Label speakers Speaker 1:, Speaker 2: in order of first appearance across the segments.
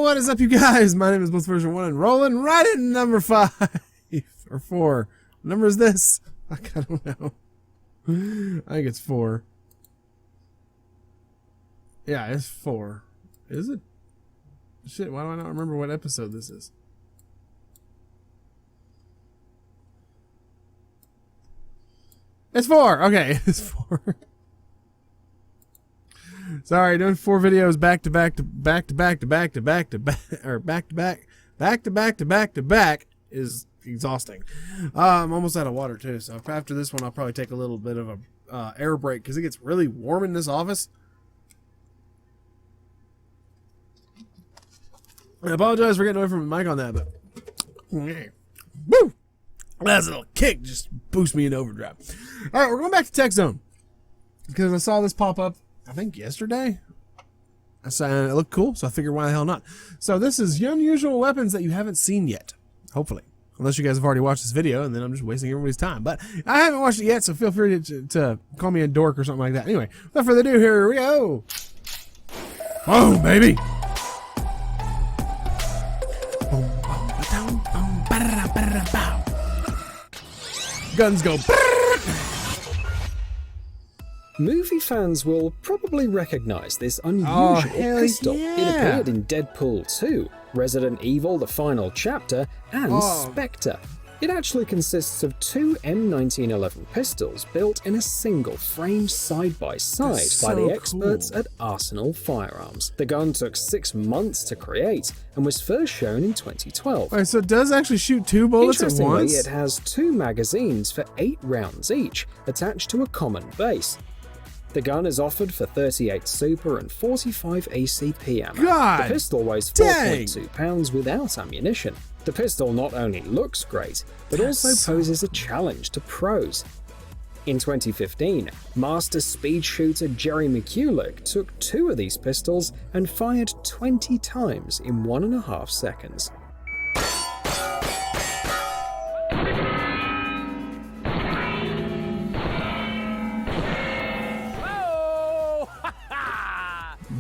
Speaker 1: what is up, you guys? My name is Blitz version 1 and rolling right in number 5 or 4. What number is this? I don't know. I think it's 4. Yeah, it's 4. Is it? Shit, why do I not remember what episode this is? It's 4. Okay, it's 4. Sorry, doing 4 videos back to back to back is exhausting. I'm almost out of water too, so after this one I'll probably take a little bit of a air break because it gets really warm in this office. I apologize for getting away from the mic on that, but woo! That's a little kick, just boost me in overdrive. All right, we're going back to TechZone because I saw this pop up, I think yesterday. I saw it looked cool, so I figured why the hell not. So this is unusual weapons that you haven't seen yet, hopefully. Unless you guys have already watched this video, and then I'm just wasting everybody's time. But I haven't watched it yet, so feel free to call me a dork or something like that. Anyway, without further ado, here we go. Oh, baby. Guns go.
Speaker 2: Movie fans will probably recognize this unusual pistol.
Speaker 1: Yeah.
Speaker 2: It appeared in Deadpool 2, Resident Evil The Final Chapter, and Spectre. It actually consists of 2 M1911 pistols built in a single frame side by side by the experts at Arsenal Firearms. The gun took 6 months to create and was first shown in 2012.
Speaker 1: Alright, so it does actually shoot 2 bullets at once?
Speaker 2: It has 2 magazines for 8 rounds each, attached to a common base. The gun is offered for 38 Super and 45 ACP ammo.
Speaker 1: God,
Speaker 2: the pistol weighs 4.2 pounds without ammunition. The pistol not only looks great, but also poses a challenge to pros. In 2015, master speed shooter Jerry McCulloch took 2 of these pistols and fired 20 times in 1.5 seconds.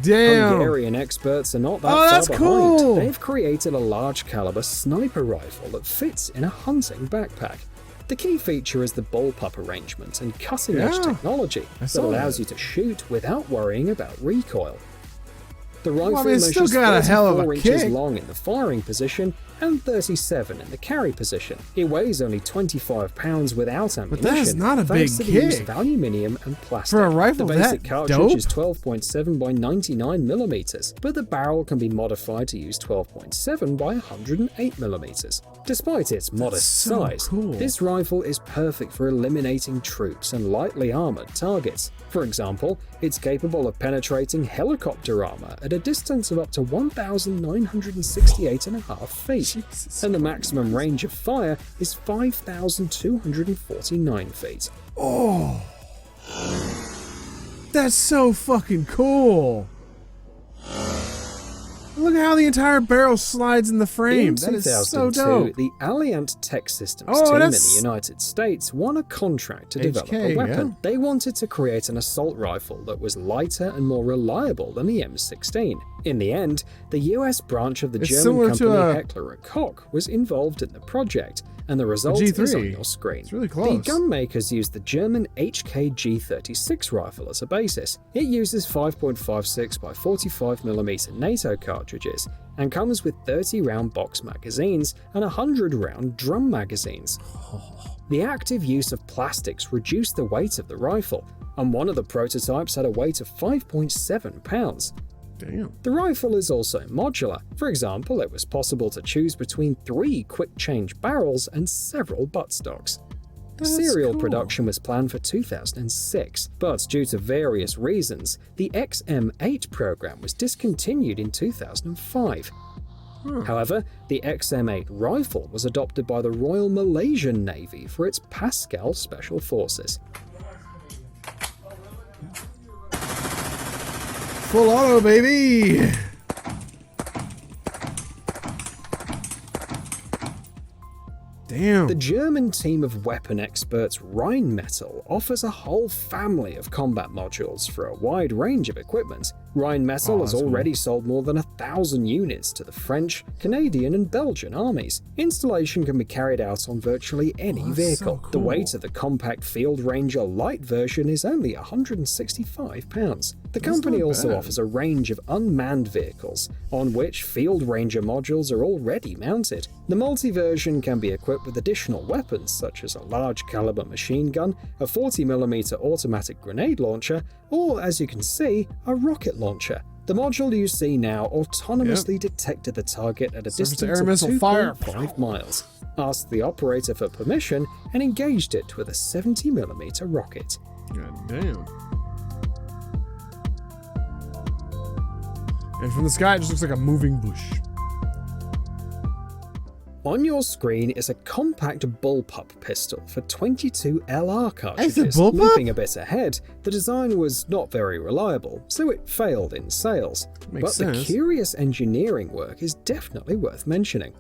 Speaker 1: Damn.
Speaker 2: Hungarian experts are not that far behind.
Speaker 1: Cool.
Speaker 2: They've created a large caliber sniper rifle that fits in a hunting backpack. The key feature is the bullpup arrangement and cutting-edge technology that allows you to shoot without worrying about recoil. The rifle measures 34 inches long in the firing position and 37 in the carry position. It weighs only 25 pounds without ammunition.
Speaker 1: But that is not a big
Speaker 2: thanks to the use of aluminium and plastic.
Speaker 1: For a rifle
Speaker 2: the basic
Speaker 1: that
Speaker 2: cartridge
Speaker 1: dope?
Speaker 2: is 12.7 by 99 millimeters, but the barrel can be modified to use 12.7 by 108 millimeters. Despite its modest size, this rifle is perfect for eliminating troops and lightly armored targets. For example, it's capable of penetrating helicopter armor at a distance of up to 1,968.5 feet, and the maximum range of fire is 5,249 feet.
Speaker 1: Oh, that's so fucking cool. Look at how the entire barrel slides in the frame.
Speaker 2: In 2002, the Alliant Tech Systems team in the United States won a contract to develop a weapon.
Speaker 1: Yeah.
Speaker 2: They wanted to create an assault rifle that was lighter and more reliable than the M16. In the end, the US branch of the German company Heckler & Koch was involved in the project, and the result is on your screen.
Speaker 1: It's really close.
Speaker 2: The gun makers used the German HK G36 rifle as a basis. It uses 5.56 by 45mm NATO cartridges and comes with 30-round box magazines and 100-round drum magazines. The active use of plastics reduced the weight of the rifle, and one of the prototypes had a weight of 5.7 pounds.
Speaker 1: Damn.
Speaker 2: The rifle is also modular. For example, it was possible to choose between 3 quick-change barrels and several buttstocks. Serial production was planned for 2006, but due to various reasons, the XM8 program was discontinued in 2005. However, the XM8 rifle was adopted by the Royal Malaysian Navy for its Pascal Special Forces.
Speaker 1: Full auto, baby! Damn.
Speaker 2: The German team of weapon experts Rheinmetall offers a whole family of combat modules for a wide range of equipment. Rheinmetall has
Speaker 1: that's cool.
Speaker 2: already sold more than 1,000 units to the French, Canadian, and Belgian armies. Installation can be carried out on virtually any vehicle.
Speaker 1: So
Speaker 2: The
Speaker 1: cool.
Speaker 2: weight of the compact Field Ranger light version is only 165 pounds. The company
Speaker 1: not
Speaker 2: also
Speaker 1: bad.
Speaker 2: offers a range of unmanned vehicles, on which Field Ranger modules are already mounted. The multi-version can be equipped with additional weapons such as a large caliber machine gun, a 40mm automatic grenade launcher, or, as you can see, a rocket launcher. The module you see now autonomously detected the target at a
Speaker 1: Surface-to-air
Speaker 2: distance of
Speaker 1: missile fire.
Speaker 2: 2.5 miles, asked the operator for permission, and engaged it with a 70mm rocket.
Speaker 1: God damn. And from the sky, it just looks like a moving bush.
Speaker 2: On your screen is a compact bullpup pistol for 22 LR
Speaker 1: It's a
Speaker 2: cartridges.
Speaker 1: bullpup?
Speaker 2: Leaping a bit ahead, the design was not very reliable, so it failed in sales.
Speaker 1: Makes
Speaker 2: But the
Speaker 1: sense.
Speaker 2: curious engineering work is definitely worth mentioning.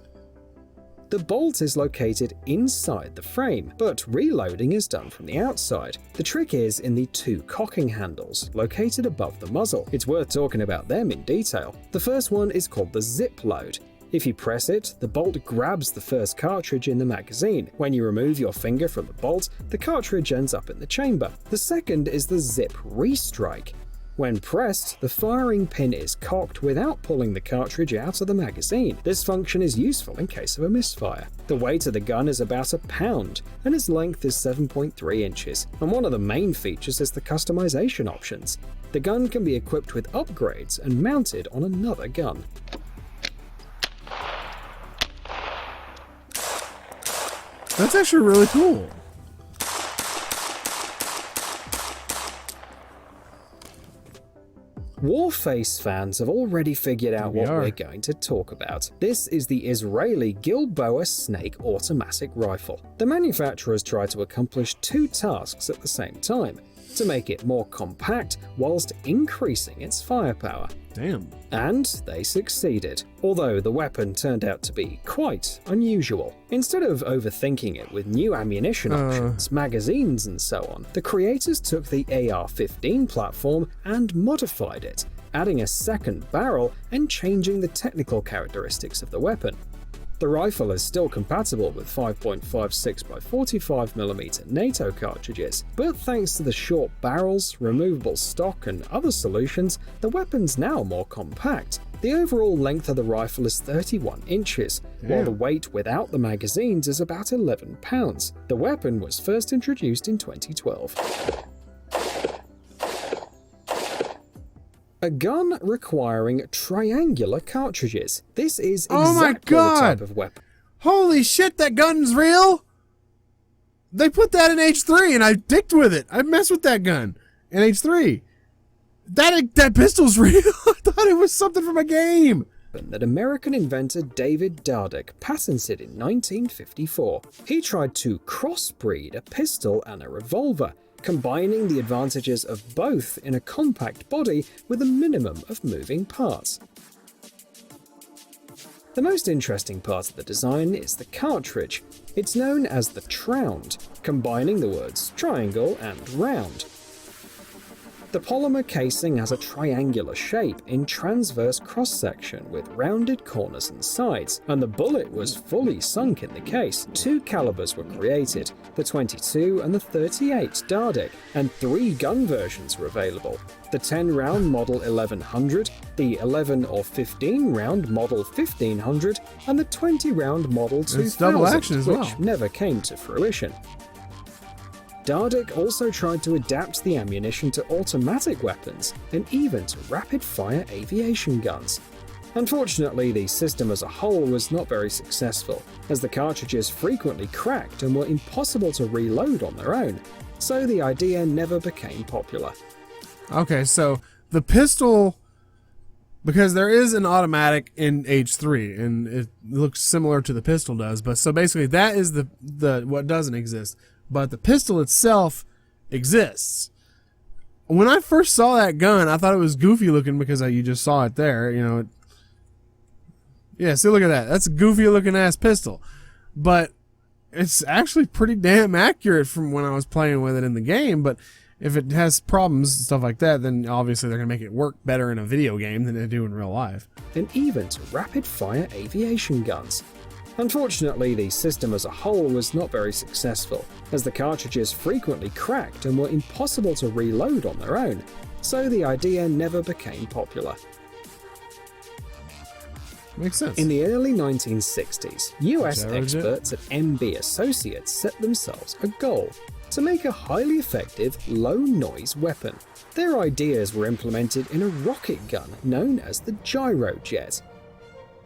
Speaker 2: The bolt is located inside the frame, but reloading is done from the outside. The trick is in the two cocking handles, located above the muzzle. It's worth talking about them in detail. The first one is called the zip load. If you press it, the bolt grabs the first cartridge in the magazine. When you remove your finger from the bolt, the cartridge ends up in the chamber. The second is the zip restrike. When pressed, the firing pin is cocked without pulling the cartridge out of the magazine. This function is useful in case of a misfire. The weight of the gun is about a pound, and its length is 7.3 inches. And one of the main features is the customization options. The gun can be equipped with upgrades and mounted on another gun.
Speaker 1: That's actually really cool.
Speaker 2: Warface fans have already figured out what we're going to talk about. This is the Israeli Gilboa Snake automatic rifle. The manufacturers tried to accomplish two tasks at the same time: to make it more compact whilst increasing its firepower.
Speaker 1: Damn.
Speaker 2: And they succeeded, although the weapon turned out to be quite unusual. Instead of overthinking it with new ammunition options, magazines and so on, the creators took the AR-15 platform and modified it, adding a second barrel and changing the technical characteristics of the weapon. The rifle is still compatible with 5.56 by 45mm NATO cartridges, but thanks to the short barrels, removable stock and other solutions, the weapon's now more compact. The overall length of the rifle is 31 inches, while the weight without the magazines is about 11 pounds. The weapon was first introduced in 2012. A gun requiring triangular cartridges. This is exactly the type of weapon.
Speaker 1: Holy shit, that gun's real? They put that in H3 and I dicked with it. I messed with that gun in H3. That pistol's real? I thought it was something from a game.
Speaker 2: That American inventor David Dardick patented in 1954. He tried to crossbreed a pistol and a revolver, combining the advantages of both in a compact body with a minimum of moving parts. The most interesting part of the design is the cartridge. It's known as the tround, combining the words triangle and round. The polymer casing has a triangular shape in transverse cross-section with rounded corners and sides, and the bullet was fully sunk in the case. Two calibers were created, the 22 and the 38 Dardick, and 3 gun versions were available: the 10-round Model 1100, the 11 or 15-round Model 1500, and the 20-round Model 2000,
Speaker 1: double action as well,
Speaker 2: which never came to fruition. Dardick also tried to adapt the ammunition to automatic weapons and even to rapid-fire aviation guns. Unfortunately, the system as a whole was not very successful, as the cartridges frequently cracked and were impossible to reload on their own, so the idea never became popular.
Speaker 1: Okay, so the pistol, because there is an automatic in H3 and it looks similar to the pistol does, but so basically that is the what doesn't exist. But the pistol itself exists. When I first saw that gun, I thought it was goofy looking because you just saw it there. You know, yeah, see, look at that. That's a goofy looking ass pistol. But it's actually pretty damn accurate from when I was playing with it in the game. But if it has problems, stuff like that, then obviously they're going to make it work better in a video game than they do in real life.
Speaker 2: And even to rapid-fire aviation guns. Unfortunately, the system as a whole was not very successful, as the cartridges frequently cracked and were impossible to reload on their own, so the idea never became popular.
Speaker 1: Makes sense.
Speaker 2: In the early 1960s, US
Speaker 1: Gyro Jet?
Speaker 2: experts at MB Associates set themselves a goal to make a highly effective, low-noise weapon. Their ideas were implemented in a rocket gun known as the Gyro Jet.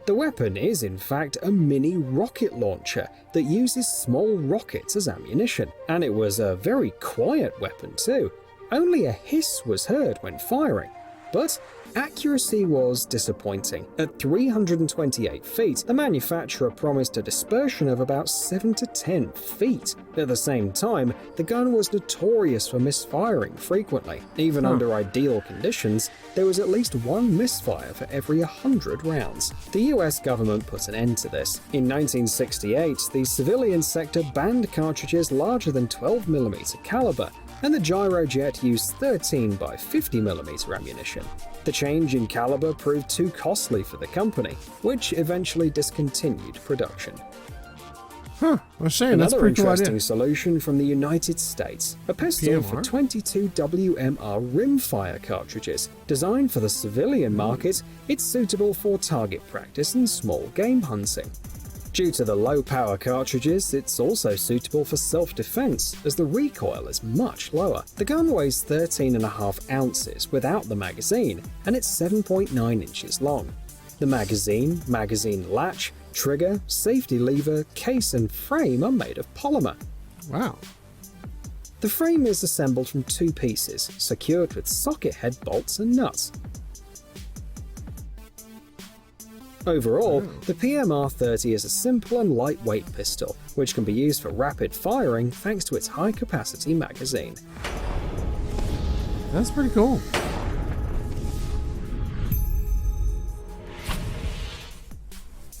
Speaker 2: The weapon is in fact a mini rocket launcher that uses small rockets as ammunition, and it was a very quiet weapon too. Only a hiss was heard when firing, but accuracy was disappointing. At 328 feet, the manufacturer promised a dispersion of about 7 to 10 feet. At the same time, the gun was notorious for misfiring frequently. Even under ideal conditions, there was at least one misfire for every 100 rounds. The US government put an end to this. In 1968, the civilian sector banned cartridges larger than 12mm caliber, and the Gyro Jet used 13 by 50mm ammunition. The change in caliber proved too costly for the company, which eventually discontinued production.
Speaker 1: Huh, well, Shane, that's a
Speaker 2: Another
Speaker 1: pretty cool
Speaker 2: interesting
Speaker 1: idea.
Speaker 2: solution from the United States, a pistol for
Speaker 1: PMR?
Speaker 2: 22 WMR Rimfire cartridges. Designed for the civilian market, it's suitable for target practice and small game hunting. Due to the low power cartridges, it's also suitable for self-defense, as the recoil is much lower. The gun weighs 13.5 ounces without the magazine, and it's 7.9 inches long. The magazine latch, trigger, safety lever, case and frame are made of polymer.
Speaker 1: Wow.
Speaker 2: The frame is assembled from two pieces, secured with socket head bolts and nuts. Overall, the PMR-30 is a simple and lightweight pistol, which can be used for rapid firing thanks to its high-capacity magazine.
Speaker 1: That's pretty cool.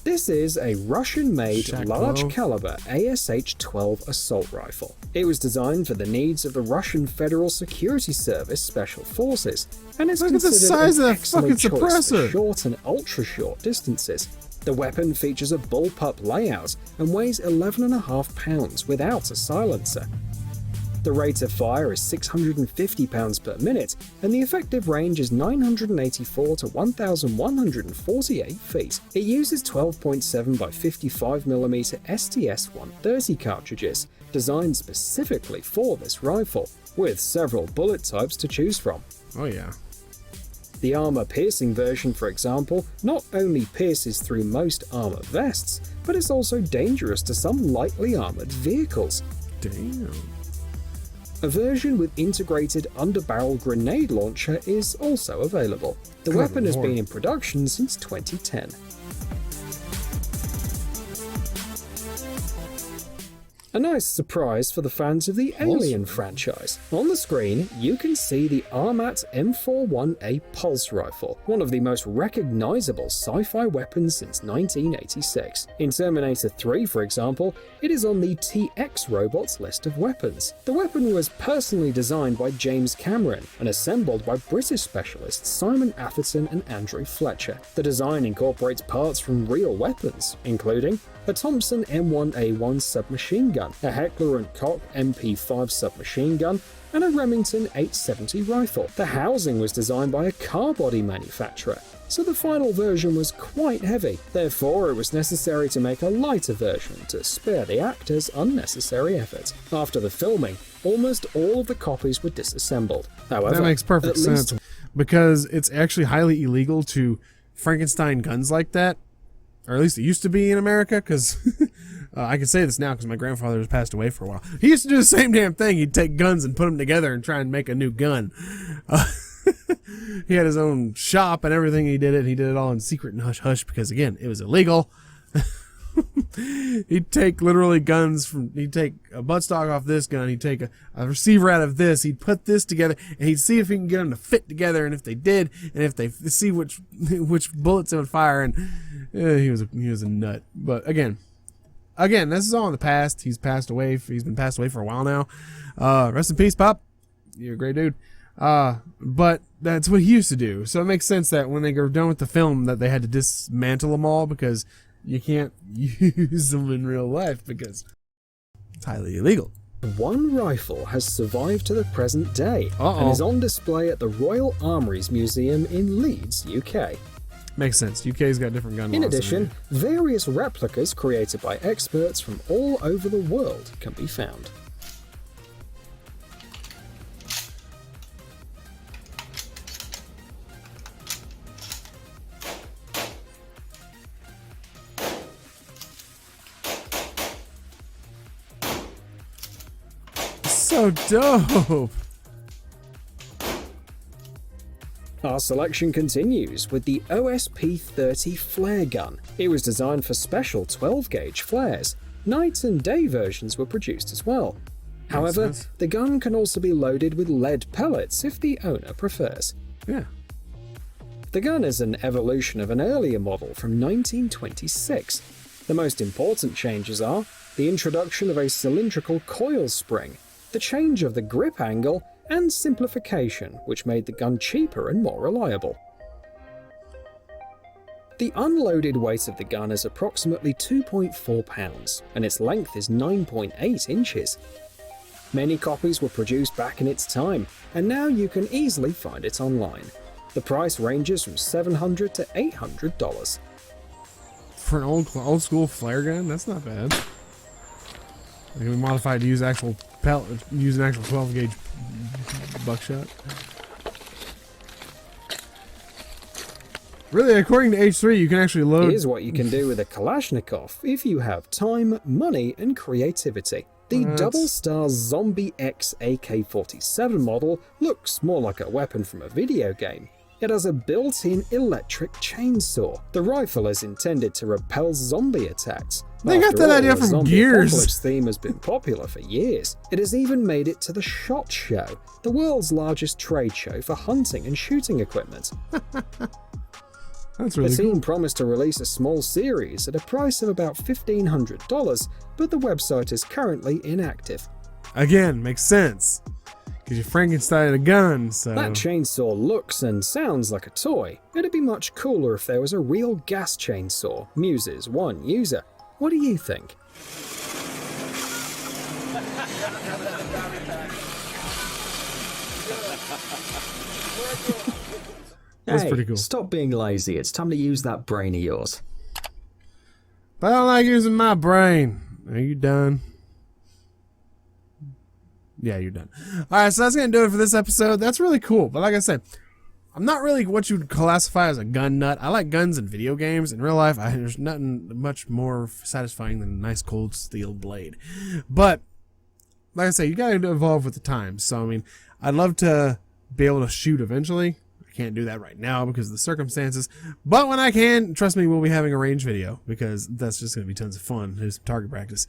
Speaker 2: This is a Russian-made
Speaker 1: Shaklo.
Speaker 2: large-caliber ASH12 assault rifle. It was designed for the needs of the Russian Federal Security Service Special Forces, and is
Speaker 1: Look at the
Speaker 2: considered
Speaker 1: size
Speaker 2: an
Speaker 1: of that
Speaker 2: excellent
Speaker 1: fucking
Speaker 2: choice for
Speaker 1: suppressor.
Speaker 2: short and ultra-short distances. The weapon features a bullpup layout and weighs 11.5 pounds without a silencer. The rate of fire is 650 pounds per minute, and the effective range is 984 to 1,148 feet. It uses 12.7 by 55mm STS-130 cartridges, designed specifically for this rifle, with several bullet types to choose from.
Speaker 1: Oh yeah.
Speaker 2: The armor piercing version, for example, not only pierces through most armor vests, but it's also dangerous to some lightly armored vehicles.
Speaker 1: Damn.
Speaker 2: A version with integrated underbarrel grenade launcher is also available. The
Speaker 1: Good
Speaker 2: weapon has
Speaker 1: lord.
Speaker 2: been in production since 2010. A nice surprise for the fans of the Alien franchise. On the screen, you can see the Armat M41A Pulse Rifle, one of the most recognizable sci-fi weapons since 1986. In Terminator 3, for example, it is on the TX Robots list of weapons. The weapon was personally designed by James Cameron and assembled by British specialists Simon Atherton and Andrew Fletcher. The design incorporates parts from real weapons, including a Thompson M1A1 submachine gun, a Heckler & Koch MP5 submachine gun, and a Remington 870 rifle. The housing was designed by a car body manufacturer, so the final version was quite heavy. Therefore, it was necessary to make a lighter version to spare the actors unnecessary effort. After the filming, almost all of the copies were disassembled. However,
Speaker 1: That makes perfect
Speaker 2: at least
Speaker 1: sense, because it's actually highly illegal to Frankenstein guns like that, or at least it used to be in America, because I can say this now because my grandfather has passed away for a while. He used to do the same damn thing. He'd take guns and put them together and try and make a new gun. He had his own shop and everything. He did it all in secret and hush-hush because, again, it was illegal. He'd take literally guns from, he'd take a buttstock off this gun, he'd take a receiver out of this, he'd put this together, and he'd see if he can get them to fit together, and if they did, and if they see which bullets it would fire, and he was a nut. But again, this is all in the past. He's passed away. He's been passed away for a while now. Rest in peace, Pop. You're a great dude. But that's what he used to do. So it makes sense that when they were done with the film that they had to dismantle them all because you can't use them in real life because it's highly illegal.
Speaker 2: One rifle has survived to the present day and is on display at the Royal Armouries Museum in Leeds, UK.
Speaker 1: Makes sense. UK's got different gun laws.
Speaker 2: In addition, various replicas created by experts from all over the world can be found.
Speaker 1: So dope.
Speaker 2: Our selection continues with the OSS30 Flare gun. It was designed for special 12-gauge flares. Night and day versions were produced as well. However, the gun can also be loaded with lead pellets if the owner prefers.
Speaker 1: Yeah.
Speaker 2: The gun is an evolution of an earlier model from 1926. The most important changes are the introduction of a cylindrical coil spring, the change of the grip angle, and simplification, which made the gun cheaper and more reliable. The unloaded weight of the gun is approximately 2.4 pounds, and its length is 9.8 inches. Many copies were produced back in its time, and now you can easily find it online. The price ranges from $700 to $800.
Speaker 1: For an old school flare gun, that's not bad. It can be modified to use actual use an actual 12-gauge buckshot. Really, according to H3, you can actually load...
Speaker 2: Here's what you can do with a Kalashnikov if you have time, money, and creativity. The Double Star Zombie X AK-47 model looks more like a weapon from a video game. It has a built-in electric chainsaw. The rifle is intended to repel zombie attacks.
Speaker 1: They got that idea from Gears.
Speaker 2: The apocalypse theme has been popular for years. It has even made it to the SHOT Show, the world's largest trade show for hunting and shooting equipment.
Speaker 1: That's really
Speaker 2: the team
Speaker 1: cool.
Speaker 2: promised to release a small series at a price of about $1,500, but the website is currently inactive.
Speaker 1: Again, makes sense. Because you Frankenstein a gun, so...
Speaker 2: That chainsaw looks and sounds like a toy. It'd be much cooler if there was a real gas chainsaw, muses one user. What do you think?
Speaker 1: That's pretty cool.
Speaker 3: Stop being lazy. It's time to use that brain of yours.
Speaker 1: But I don't like using my brain. Are you done? Yeah, you're done. Alright, so that's going to do it for this episode. That's really cool. But like I said, I'm not really what you would classify as a gun nut. I like guns in video games. In real life, there's nothing much more satisfying than a nice cold steel blade. But, like I say, you got to evolve with the times. So, I mean, I'd love to be able to shoot eventually. I can't do that right now because of the circumstances. But when I can, trust me, we'll be having a range video because that's just going to be tons of fun. There's some target practice.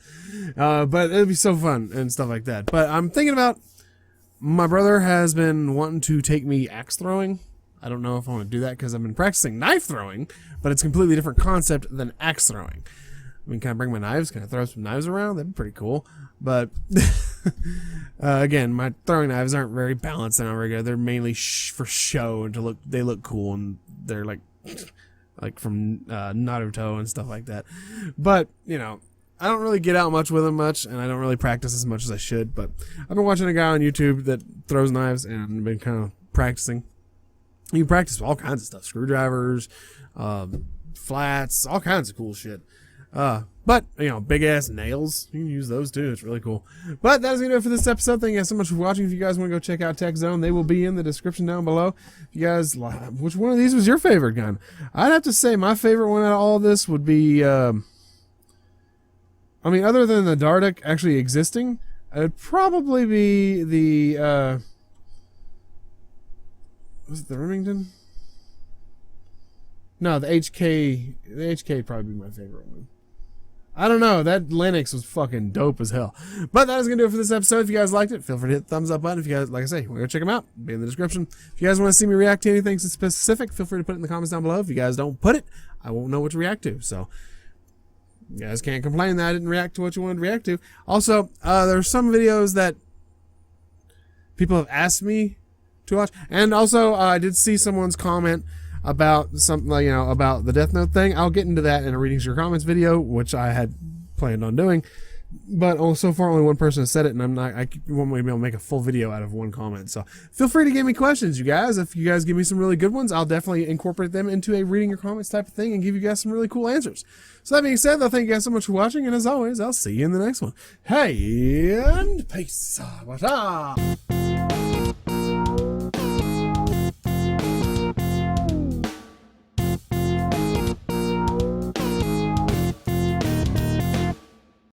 Speaker 1: But it'll be so fun and stuff like that. But I'm thinking about, my brother has been wanting to take me axe throwing. I don't know if I want to do that because I've been practicing knife throwing, but it's a completely different concept than axe throwing. I mean, can I bring my knives? Can I throw some knives around? That'd be pretty cool. But again, my throwing knives aren't very balanced and very good. They're mainly for show and to look. They look cool and they're like from Naruto and stuff like that. But you know, I don't really get out much with them and I don't really practice as much as I should. But I've been watching a guy on YouTube that throws knives and been kind of practicing. You can practice all kinds of stuff: screwdrivers, flats, all kinds of cool shit. But, you know, big ass nails, you can use those too. It's really cool. But that's going to do it for this episode. Thank you guys so much for watching. If you guys want to go check out TechZone, they will be in the description down below. If you guys, which one of these was your favorite gun? I'd have to say my favorite one out of all of this would be, I mean, other than the Dardic actually existing, it'd probably be the, was it the Remington? No, the HK. The HK would probably be my favorite one. I don't know. That Linux was fucking dope as hell. But that is going to do it for this episode. If you guys liked it, feel free to hit the thumbs up button. If you guys, like I say, want to go check them out, be in the description. If you guys want to see me react to anything specific, feel free to put it in the comments down below. If you guys don't put it, I won't know what to react to. So, you guys can't complain that I didn't react to what you wanted to react to. Also, there's some videos that people have asked me to watch. And also, I did see someone's comment about something, like, about the Death Note thing. I'll get into that in a readings your comments video, which I had planned on doing. But so far, only one person has said it, and I won't be able to make a full video out of one comment. So feel free to give me questions, you guys. If you guys give me some really good ones, I'll definitely incorporate them into a reading your comments type of thing and give you guys some really cool answers. So that being said, though, thank you guys so much for watching, and as always, I'll see you in the next one. Hey, and peace. What's up?